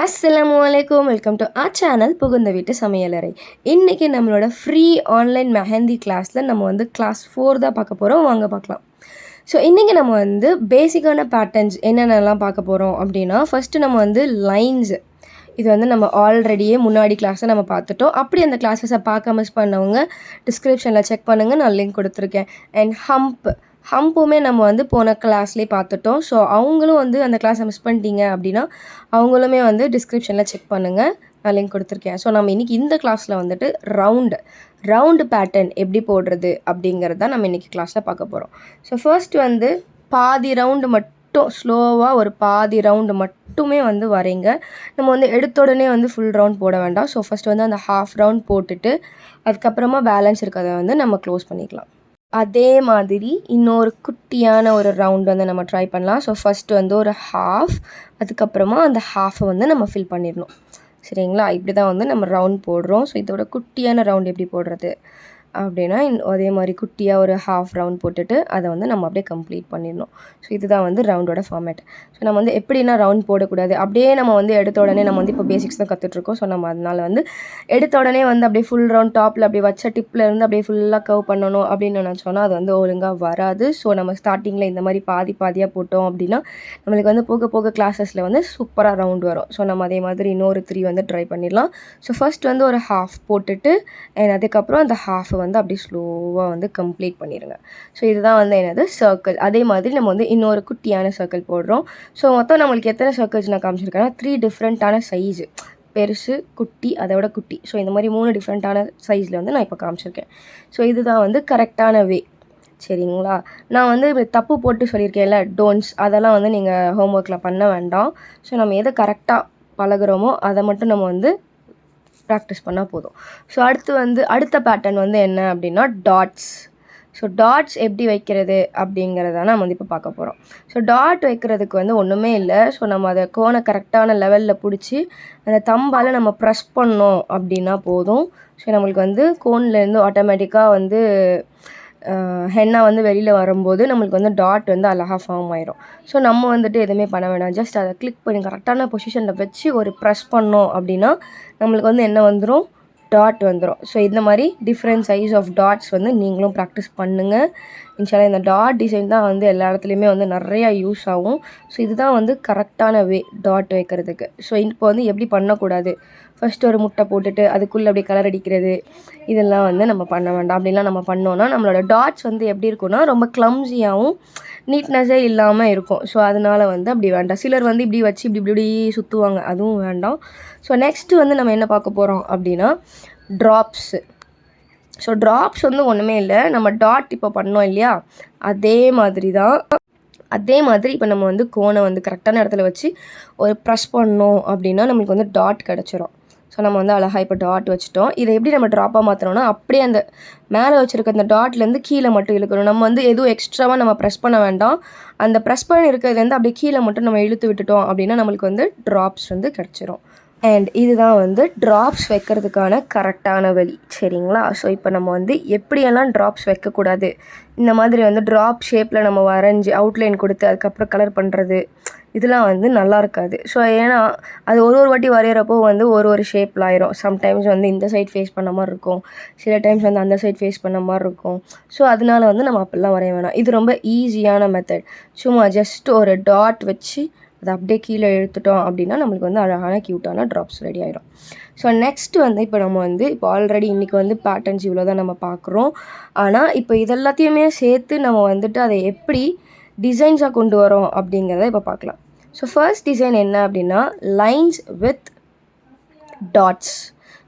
Assalamualaikum, welcome to our channel புகுந்த வீட்டு சமையலறை. இன்னைக்கு நம்மளோட ஃப்ரீ ஆன்லைன் மெஹந்தி கிளாஸில் நம்ம வந்து கிளாஸ் 4 தான் பார்க்க போகிறோம். வாங்க பார்க்கலாம். ஸோ இன்றைக்கி நம்ம வந்து பேசிக்கான பேட்டர்ன்ஸ் என்னென்னலாம் பார்க்க போகிறோம் அப்படின்னா, ஃபஸ்ட்டு நம்ம வந்து லைன்ஸ், இது வந்து நம்ம ஆல்ரெடியே முன்னாடி கிளாஸை நம்ம பார்த்துட்டோம். அப்படி அந்த கிளாஸஸை பார்க்க மிஸ் பண்ணவங்க டிஸ்கிரிப்ஷனில் செக் பண்ணுங்கள், நான் லிங்க் கொடுத்துருக்கேன். அண்ட் ஹம்புமே நம்ம வந்து போன கிளாஸ்லேயே பார்த்துட்டோம். ஸோ அவங்களும் வந்து அந்த கிளாஸை மிஸ் பண்ணிட்டீங்க அப்படின்னா அவங்களுமே வந்து டிஸ்கிரிப்ஷனில் செக் பண்ணுங்கள், நான் லிங்க் கொடுத்துருக்கேன். ஸோ நம்ம இன்றைக்கி இந்த கிளாஸில் வந்துட்டு ரவுண்டு பேட்டர்ன் எப்படி போடுறது அப்படிங்கிறது தான் நம்ம இன்றைக்கி கிளாஸில் பார்க்க போகிறோம். ஸோ ஃபர்ஸ்ட் வந்து பாதி ரவுண்டு மட்டும் ஸ்லோவாக ஒரு பாதி ரவுண்டு மட்டுமே வந்து வரைங்க. நம்ம வந்து எடுத்த உடனே வந்து ஃபுல் ரவுண்ட் போட வேண்டாம். ஸோ ஃபஸ்ட் வந்து அந்த ஹாஃப் ரவுண்ட் போட்டுட்டு அதுக்கப்புறமா பேலன்ஸ் இருக்கிறத வந்து நம்ம க்ளோஸ் பண்ணிக்கலாம். அதே மாதிரி இன்னொரு குட்டியான ஒரு ரவுண்ட் வந்து நம்ம ட்ரை பண்ணலாம். ஸோ ஃபஸ்ட்டு வந்து ஒரு ஹாஃப், அதுக்கப்புறமா அந்த ஹாஃபை வந்து நம்ம ஃபில் பண்ணிடணும். சரிங்களா? இப்படி தான் வந்து நம்ம ரவுண்ட் போடுறோம். ஸோ இதோட குட்டியான ரவுண்ட் எப்படி போடுறது அப்படின்னா, அதே மாதிரி குட்டியாக ஒரு ஹாஃப் ரவுண்ட் போட்டுட்டு அதை வந்து நம்ம அப்படியே கம்ப்ளீட் பண்ணிடணும். ஸோ இதுதான் வந்து ரவுண்டோட ஃபார்மேட். ஸோ நம்ம வந்து எப்படின்னா ரவுண்ட் போடக்கூடாது, அப்படியே நம்ம வந்து எடுத்த உடனே நம்ம வந்து இப்போ பேசிக்ஸ் தான் கற்றுட்ருக்கோம். ஸோ நம்ம அதனால் வந்து எடுத்த உடனே வந்து அப்படியே ஃபுல் ரவுண்ட் டாப்பில் அப்படியே வச்ச டிப்பில் இருந்து அப்படியே ஃபுல்லாக கர்வ் பண்ணணும் அப்படின்னு நினச்சோன்னா அது வந்து ஒழுங்காக வராது. ஸோ நம்ம ஸ்டார்டிங்கில் இந்த மாதிரி பாதியாக போட்டோம் அப்படின்னா நம்மளுக்கு வந்து போக போக கிளாஸஸில் வந்து சூப்பராக ரவுண்ட் வரும். ஸோ நம்ம அதே மாதிரி இன்னொரு 3 வந்து ட்ரை பண்ணிடலாம். ஸோ ஃபஸ்ட் வந்து ஒரு ஹாஃப் போட்டுட்டு அண்ட் அதுக்கப்புறம் அந்த ஹாஃபை வந்து அப்படியே ஸ்லோவாக வந்து கம்ப்ளீட் பண்ணிடுங்க. ஸோ இதுதான் வந்து என்னது சர்க்கிள். அதே மாதிரி நம்ம வந்து இன்னொரு குட்டியான சர்க்கிள் போடுறோம். ஸோ மொத்தம் நம்மளுக்கு எத்தனை சர்க்கிள்ஸ் நான் காமிச்சிருக்கேன்னா 3 டிஃப்ரெண்ட்டான சைஸு, பெருசு, குட்டி, அதோட குட்டி. ஸோ இந்த மாதிரி 3 டிஃப்ரெண்ட்டான சைஸில் வந்து நான் இப்போ காமிச்சிருக்கேன். ஸோ இதுதான் வந்து கரெக்டான வே. சரிங்களா? நான் வந்து தப்பு போட்டு சொல்லியிருக்கேன்ல டோன்ட்ஸ், அதெல்லாம் வந்து நீங்கள் ஹோம்ஒர்க்கில் பண்ண வேண்டாம். ஸோ நம்ம எதை கரெக்டாக பழகுறோமோ அதை மட்டும் நம்ம வந்து ப்ராக்டிஸ் பண்ணால் போதும். ஸோ அடுத்த பேட்டர்ன் வந்து என்ன அப்படின்னா டாட்ஸ். ஸோ டாட்ஸ் எப்படி வைக்கிறது அப்படிங்கிறத நம்ம வந்து இப்போ பார்க்க போகிறோம். ஸோ டாட் வைக்கிறதுக்கு வந்து ஒன்றுமே இல்லை. ஸோ நம்ம அதை கோனை கரெக்டான லெவலில் பிடிச்சி அந்த தம்பால் நம்ம ப்ரெஸ் பண்ணோம் அப்படின்னா போதும். ஸோ நம்மளுக்கு வந்து கோன்லேருந்து ஆட்டோமேட்டிக்காக வந்து ஹென்னா வந்து வெளியில் வரும்போது நம்மளுக்கு வந்து டாட் வந்து அழகாக ஃபார்ம் ஆயிரும். ஸோ நம்ம வந்துட்டு எதுவுமே பண்ண வேண்டாம். ஜஸ்ட் அதை கிளிக் பண்ணி கரெக்டான பொசிஷனில் வச்சு ஒரு ப்ரெஸ் பண்ணோம் அப்படின்னா நம்மளுக்கு வந்து என்ன வந்துடும், டாட் வந்துடும். ஸோ இந்த மாதிரி டிஃப்ரெண்ட் சைஸ் ஆஃப் டாட்ஸ் வந்து நீங்களும் ப்ராக்டிஸ் பண்ணுங்கள். இன்ஷால்லா இந்த டாட் டிசைன் தான் வந்து எல்லா இடத்துலையுமே வந்து நிறையா யூஸ் ஆகும். ஸோ இதுதான் வந்து கரெக்டான வே டாட் வைக்கிறதுக்கு. ஸோ இப்போ வந்து எப்படி பண்ணக்கூடாது, ஃபஸ்ட்டு ஒரு முட்டை போட்டுட்டு அதுக்குள்ளே அப்படியே கலர் அடிக்கிறது, இதெல்லாம் வந்து நம்ம பண்ண வேண்டாம். அப்படிலாம் நம்ம பண்ணோன்னா நம்மளோட டாட்ஸ் வந்து எப்படி இருக்குன்னா ரொம்ப க்ளம்ஸியாகவும் நீட்னஸே இல்லாமல் இருக்கும். ஸோ அதனால் வந்து அப்படி வேண்டாம். சிலர் வந்து இப்படி வச்சு இப்படி சுற்றுவாங்க, அதுவும் வேண்டாம். ஸோ நெக்ஸ்ட்டு வந்து நம்ம என்ன பார்க்க போகிறோம் அப்படின்னா ட்ராப்ஸு. ஸோ ட்ராப்ஸ் வந்து ஒன்றுமே இல்லை, நம்ம டாட் இப்போ பண்ணோம் இல்லையா, அதே மாதிரி இப்போ நம்ம வந்து கோனை வந்து கரெக்டான இடத்துல வச்சு ஒரு ப்ரெஸ் பண்ணோம் அப்படின்னா நம்மளுக்கு வந்து டாட் கிடச்சிரும். ஸோ நம்ம வந்து அழகாக இப்போ டாட் வச்சுட்டோம். இதை எப்படி நம்ம ட்ராப்பாக மாற்றணும்னா அப்படியே அந்த மேலே வச்சுருக்க அந்த டாட்லேருந்து கீழே மட்டும் இழுக்கணும். நம்ம வந்து எதுவும் எக்ஸ்ட்ராவாக நம்ம ப்ரெஸ் பண்ண வேண்டாம். அந்த ப்ரெஸ் பண்ணி இருக்கிறதுலேருந்து அப்படியே கீழே மட்டும் நம்ம இழுத்து விட்டுட்டோம் அப்படின்னா நம்மளுக்கு வந்து ட்ராப்ஸ் வந்து கிடச்சிரும். அண்ட் இதுதான் வந்து ட்ராப்ஸ் வைக்கிறதுக்கான கரெக்டான வழி. சரிங்களா? ஸோ இப்போ நம்ம வந்து எப்படியெல்லாம் ட்ராப்ஸ் வைக்கக்கூடாது, இந்த மாதிரி வந்து ட்ராப் ஷேப்பில் நம்ம வரைஞ்சி அவுட்லைன் கொடுத்து அதுக்கப்புறம் கலர் பண்ணுறது, இதெல்லாம் வந்து நல்லா இருக்காது. ஸோ ஏன்னா அது ஒரு வாட்டி வரைகிறப்போ வந்து ஒரு ஷேப்பில் ஆயிரும். சம்டைம்ஸ் வந்து இந்த சைட் ஃபேஸ் பண்ண மாதிரி இருக்கும், சில டைம்ஸ் வந்து அந்த சைட் ஃபேஸ் பண்ண மாதிரி இருக்கும். ஸோ அதனால வந்து நம்ம அப்படிலாம் வரைய வேணாம். இது ரொம்ப ஈஸியான மெத்தட். சும்மா ஜஸ்ட் ஒரு டாட் வச்சு அதை அப்படியே கீழே இழுத்துட்டோம் அப்படின்னா நம்மளுக்கு வந்து அழகான க்யூட்டான ட்ராப்ஸ் ரெடி ஆயிடும். ஸோ நெக்ஸ்ட்டு வந்து இப்போ நம்ம வந்து இப்போ ஆல்ரெடி இன்றைக்கி வந்து பேட்டர்ன்ஸ் இவ்வளோ தான் நம்ம பார்க்குறோம். ஆனால் இப்போ இதெல்லாத்தையுமே சேர்த்து நம்ம வந்துட்டு அதை எப்படி டிசைன்ஸாக கொண்டு வரோம் அப்படிங்கிறத இப்போ பார்க்கலாம். ஸோ ஃபர்ஸ்ட் டிசைன் என்ன அப்படின்னா லைன்ஸ் வித் டாட்ஸ்.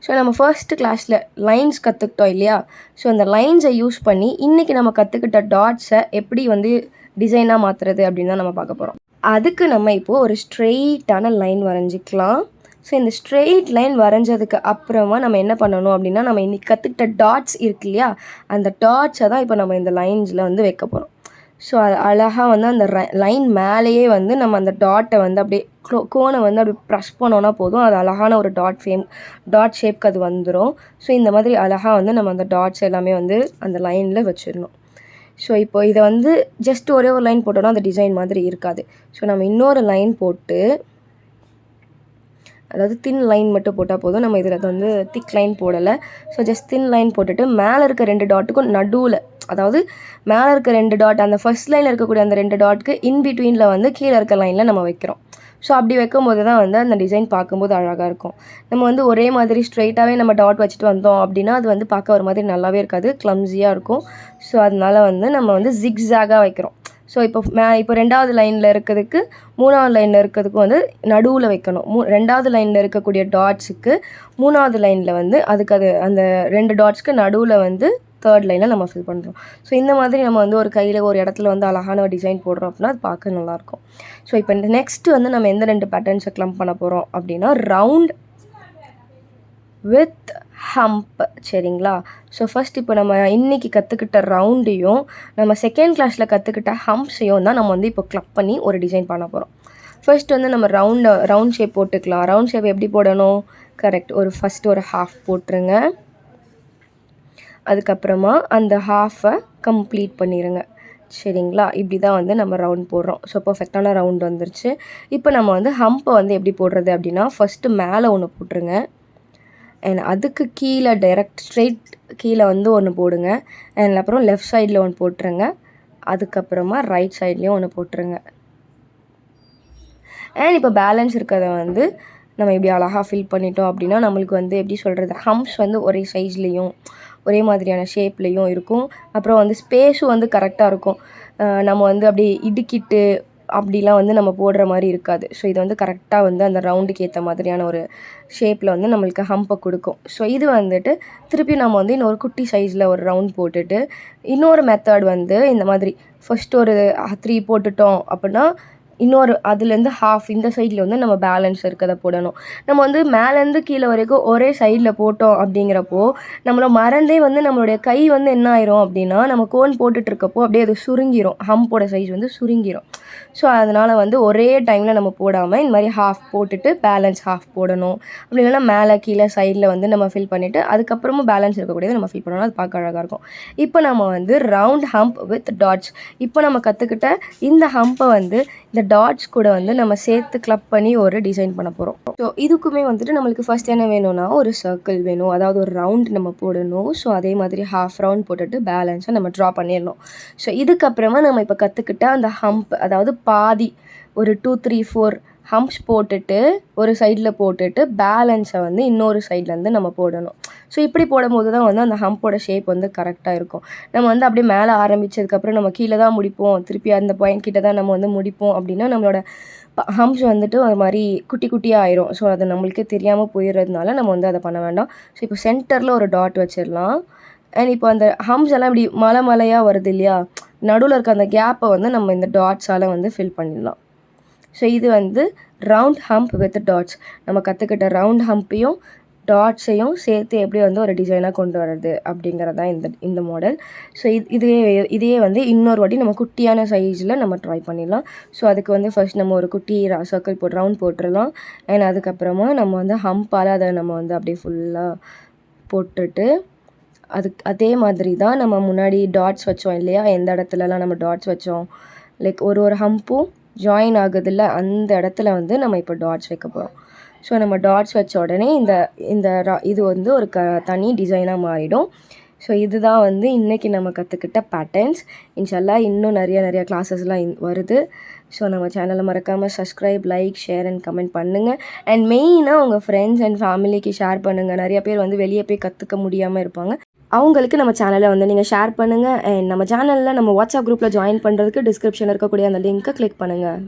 ஸோ நம்ம ஃபர்ஸ்ட்டு கிளாஸில் லைன்ஸ் கற்றுக்கிட்டோம் இல்லையா, ஸோ அந்த லைன்ஸை யூஸ் பண்ணி இன்றைக்கி நம்ம கற்றுக்கிட்ட டாட்ஸை எப்படி வந்து டிசைனாக மாற்றுறது அப்படின்னு தான் நம்ம பார்க்க போகிறோம். அதுக்கு நம்ம இப்போது ஒரு ஸ்ட்ரெயிட்டான லைன் வரைஞ்சிக்கலாம். ஸோ இந்த ஸ்ட்ரெயிட் லைன் வரைஞ்சதுக்கு அப்புறமா நம்ம என்ன பண்ணணும் அப்படின்னா நம்ம இன்றைக்கி கற்றுக்கிட்ட டாட்ஸ் இருக்கு இல்லையா, அந்த டாட்ஸை தான் இப்போ நம்ம இந்த லைன்ஸில் வந்து வைக்க போகிறோம். ஸோ அது அழகாக வந்து அந்த லைன் மேலேயே வந்து நம்ம அந்த டாட்டை வந்து அப்படியே கோனை வந்து அப்படி ப்ரெஸ் பண்ணோன்னா போதும், அது அழகான ஒரு டாட் ஷேப்க்கு அது வந்துடும். ஸோ இந்த மாதிரி அழகாக வந்து நம்ம அந்த டாட்ஸ் எல்லாமே வந்து அந்த லைனில் வச்சிடணும். ஸோ இப்போ இதை வந்து ஜஸ்ட் ஒரே ஒரு லைன் போட்டோன்னா அந்த டிசைன் மாதிரி இருக்காது. ஸோ நம்ம இன்னொரு லைன் போட்டு அதாவது தின் லைன் மட்டும் போட்டால் போதும். நம்ம இதில் வந்து திக் லைன் போடலை. ஸோ ஜஸ்ட் தின் லைன் போட்டுட்டு மேலே இருக்க 2 டாட்டுக்கும் நடுவில், அதாவது மேலே இருக்க 2 டாட், அந்த ஃபர்ஸ்ட் லைனில் இருக்கக்கூடிய அந்த 2 டாட்டுக்கு இன் பிட்வீனில் வந்து கீழே இருக்க லைனில் நம்ம வைக்கிறோம். ஸோ அப்படி வைக்கும்போது தான் வந்து அந்த டிசைன் பார்க்கும்போது அழகாக இருக்கும். நம்ம வந்து ஒரே மாதிரி ஸ்ட்ரைட்டாகவே நம்ம டாட் வச்சுட்டு வந்தோம் அப்படின்னா அது வந்து பார்க்க ஒரு மாதிரி நல்லாவே இருக்காது, கிளம்ஸியாக இருக்கும். ஸோ அதனால் வந்து நம்ம வந்து ஜிக்ஸாகாக வைக்கிறோம். ஸோ இப்போ 2வது லைனில் இருக்கிறதுக்கு 3வது லைனில் இருக்கிறதுக்கு வந்து நடுவில் வைக்கணும். 2வது லைனில் இருக்கக்கூடிய டாட்ஸுக்கு 3வது லைனில் வந்து அதுக்கு அந்த 2 டாட்ஸ்க்கு நடுவில் வந்து 3rd லைனில் நம்ம ஃபில் பண்ணுறோம். ஸோ இந்த மாதிரி நம்ம வந்து ஒரு கையில் ஒரு இடத்துல வந்து அழகான ஒரு டிசைன் போடுறோம் அப்படின்னா அது பார்க்க நல்லாயிருக்கும். ஸோ இப்போ இந்த நெக்ஸ்ட்டு வந்து நம்ம எந்த 2 பேட்டர்ன்ஸை கிளம்ப் பண்ண போகிறோம் அப்படின்னா ரவுண்ட் வித் ஹம்ப். சரிங்களா? ஸோ ஃபஸ்ட் இப்போ நம்ம இன்றைக்கி கற்றுக்கிட்ட ரவுண்டையும் நம்ம செகண்ட் கிளாஸில் கற்றுக்கிட்ட ஹம்ப்ஸையும் தான் நம்ம வந்து இப்போ கிளப் பண்ணி ஒரு டிசைன் பண்ண போகிறோம். ஃபர்ஸ்ட் வந்து நம்ம ரவுண்ட் ஷேப் போட்டுக்கலாம். ரவுண்ட் ஷேப் எப்படி போடணும்? கரெக்ட், ஃபஸ்ட்டு ஒரு ஹாஃப் போட்டுருங்க. அதுக்கப்புறமா அந்த ஹாஃபை கம்ப்ளீட் பண்ணிடுங்க. சரிங்களா? இப்படி தான் வந்து நம்ம ரவுண்ட் போடுறோம். ஸோ பர்ஃபெக்டான ரவுண்ட் வந்துருச்சு. இப்போ நம்ம வந்து ஹம்பை வந்து எப்படி போடுறது அப்படின்னா ஃபஸ்ட்டு மேலே ஒன்று போட்டுருங்க. அண்ட் அதுக்கு கீழே டைரக்ட் ஸ்ட்ரெயிட் கீழே வந்து ஒன்று போடுங்க. அண்ட் அப்புறம் லெஃப்ட் சைடில் ஒன்று போட்டுருங்க. அதுக்கப்புறமா ரைட் சைட்லேயும் ஒன்று போட்டுருங்க. அண்ட் இப்போ பேலன்ஸ் இருக்கிறத வந்து நம்ம இப்படி அழகாக ஃபில் பண்ணிட்டோம் அப்படின்னா நம்மளுக்கு வந்து எப்படி சொல்கிறது, ஹம்ப்ஸ் வந்து ஒரே சைஸ்லேயும் ஒரே மாதிரியான ஷேப்லேயும் இருக்கும். அப்புறம் வந்து ஸ்பேஸும் வந்து கரெக்டாக இருக்கும். நம்ம வந்து அப்படியே இடுக்கிட்டு அப்படிலாம் வந்து நம்ம போடுற மாதிரி இருக்காது. ஸோ இது வந்து கரெக்டாக வந்து அந்த ரவுண்டுக்கு ஏற்ற மாதிரியான ஒரு ஷேப்பில் வந்து நம்மளுக்கு ஹம்பை கொடுக்கும். ஸோ இது வந்துட்டு திருப்பி நம்ம வந்து இன்னொரு குட்டி சைஸில் ஒரு ரவுண்ட் போட்டுட்டு இன்னொரு மெத்தட் வந்து இந்த மாதிரி ஃபஸ்ட்டு ஒரு 3 போட்டுட்டோம் அப்படின்னா இன்னொரு அதுலேருந்து ஹாஃப் இந்த சைடில் வந்து நம்ம பேலன்ஸ் இருக்கிறத போடணும். நம்ம வந்து மேலேருந்து கீழே வரைக்கும் ஒரே சைடில் போட்டோம் அப்படிங்கிறப்போ நம்மளை மறந்தே வந்து நம்மளுடைய கை வந்து என்ன ஆயிரும் அப்படின்னா நம்ம கோன் போட்டுட்ருக்கப்போ அப்படியே அது சுருங்கிரும், ஹம்போட சைஸ் வந்து சுருங்கிரும். ஸோ அதனால் வந்து ஒரே டைமில் நம்ம போடாமல் இந்த மாதிரி ஹாஃப் போட்டுட்டு பேலன்ஸ் ஹாஃப் போடணும். அப்படி இல்லைன்னா மேலே கீழே சைடில் வந்து நம்ம ஃபில் பண்ணிவிட்டு அதுக்கப்புறமா பேலன்ஸ் இருக்கக்கூடியது நம்ம ஃபில் பண்ணணும். அது பார்க்க அழகாக இருக்கும். இப்போ நம்ம வந்து ரவுண்ட் ஹம்ப் வித் டாட்ஸ், இப்போ நம்ம கற்றுக்கிட்ட இந்த ஹம்பை வந்து இந்த டாட்ஸ் கூட வந்து நம்ம சேர்த்து கிளப் பண்ணி ஒரு டிசைன் பண்ண போகிறோம். ஸோ இதுக்குமே வந்துட்டு நம்மளுக்கு ஃபஸ்ட் என்ன வேணும்னா ஒரு சர்க்கிள் வேணும், அதாவது ஒரு ரவுண்ட் நம்ம போடணும். ஸோ அதே மாதிரி ஹாஃப் ரவுண்ட் போட்டுட்டு பேலன்ஸை நம்ம ட்ரா பண்ணிடணும். ஸோ இதுக்கப்புறமா நம்ம இப்போ கற்றுக்கிட்ட அந்த ஹம்ப், அதாவது பாதி ஒரு 2, 3, 4 ஹம்ப்ஸ் போட்டுட்டு ஒரு சைடில் போட்டுட்டு பேலன்ஸை வந்து இன்னொரு சைட்லேருந்து நம்ம போடணும். ஸோ இப்படி போடும்போது தான் வந்து அந்த ஹம்போட ஷேப் வந்து கரெக்டாக இருக்கும். நம்ம வந்து அப்படியே மேலே ஆரம்பித்ததுக்கப்புறம் நம்ம கீழே தான் முடிப்போம், திருப்பி அந்த பாயிண்ட் கிட்ட தான் நம்ம வந்து முடிப்போம் அப்படின்னா நம்மளோட ஹம்ப்ஸ் வந்துட்டு ஒரு மாதிரி குட்டி குட்டியாக ஆயிரும். ஸோ அது நம்மளுக்கே தெரியாமல் போயிடுறதுனால நம்ம வந்து அதை பண்ண வேண்டாம். ஸோ இப்போ சென்டரில் ஒரு டாட் வச்சிடலாம். அண்ட் இப்போ அந்த ஹம்ப்ஸ் எல்லாம் இப்படி மலையாக வருது இல்லையா, நடுவில் இருக்க அந்த கேப்பை வந்து நம்ம இந்த டாட்ஸால் வந்து ஃபில் பண்ணிடலாம். ஸோ இது வந்து ரவுண்ட் ஹம்ப் வித் டாட்ஸ். நம்ம கற்றுக்கிட்ட ரவுண்ட் ஹம்பையும் டாட்ஸையும் சேர்த்து எப்படி வந்து ஒரு டிசைனாக கொண்டு வர்றது அப்படிங்கிறது தான் இந்த மாடல். ஸோ இதையே வந்து இன்னொரு வாட்டி நம்ம குட்டியான சைஸில் நம்ம ட்ரை பண்ணிடலாம். ஸோ அதுக்கு வந்து ஃபர்ஸ்ட் நம்ம ஒரு குட்டி சர்க்கிள் ரவுண்ட் போட்டுடலாம். அண்ட் அதுக்கப்புறமா நம்ம வந்து ஹம்பால் அதை நம்ம வந்து அப்படியே ஃபுல்லாக போட்டுட்டு அதே மாதிரி தான் நம்ம முன்னாடி டாட்ஸ் வச்சோம் இல்லையா, எந்த இடத்துலலாம் நம்ம டாட்ஸ் வச்சோம், லைக் ஒரு ஹம்பும் ஜாயின் ஆகுதில்ல அந்த இடத்துல வந்து நம்ம இப்போ டாட்ஸ் வைக்க போகிறோம். ஸோ நம்ம டாட்ஸ் வச்ச உடனே இது வந்து ஒரு தனி டிசைனாக மாறிடும். ஸோ இதுதான் வந்து இன்றைக்கி நம்ம கற்றுக்கிட்ட பேட்டர்ன்ஸ். இன்ஷால்லாஹ் இன்னும் நிறைய கிளாஸஸ்லாம் வருது. ஸோ நம்ம சேனலை மறக்காமல் subscribe, like, share and comment பண்ணுங்கள். அண்ட் மெயினாக உங்கள் ஃப்ரெண்ட்ஸ் அண்ட் ஃபேமிலிக்கு ஷேர் பண்ணுங்கள். நிறைய பேர் வந்து வெளியே போய் கற்றுக்க முடியாமல் இருப்பாங்க, அவங்களுக்கு நம்ம சேனலை வந்து நீங்கள் ஷேர் பண்ணுங்கள். அண்ட் நம்ம சேனலில் நம்ம வாட்ஸ்அப் குரூப்பில் ஜாயின் பண்ணுறதுக்கு டிஸ்கிரிப்ஷனில் இருக்கக்கூடிய அந்த லிங்க்கை கிளிக் பண்ணுங்கள்.